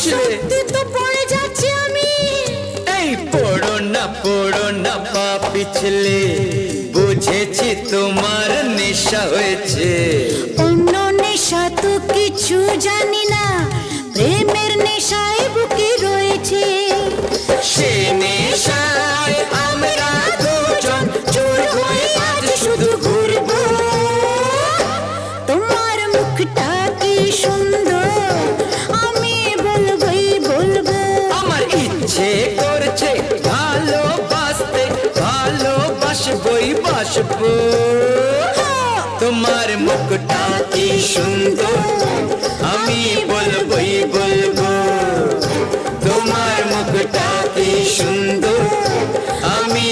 বলছিলে? সত্যি তো পড়ে যাচ্ছি আমি। এই পড়ো না পা পিছলে, বুঝেছি তোমার নেশা হয়েছে। অন্য নেশা তো কিছু জানি না, প্রেমের নেশায় বুকে রয়েছে। সে নেশায় আমরা দুজন চোর হয়ে আজ শুধু ঘুরবো। তোমার মুখটা কি সুন্দর, আমি বলবোই বলবো। আমার ইচ্ছে করছে ভালোবাসতে, ভালোবাসবই বাসবো। তোমার মুখটা কি সুন্দর, আমি বলবোই বলবো। তোমার মুখটা কি সুন্দর, আমি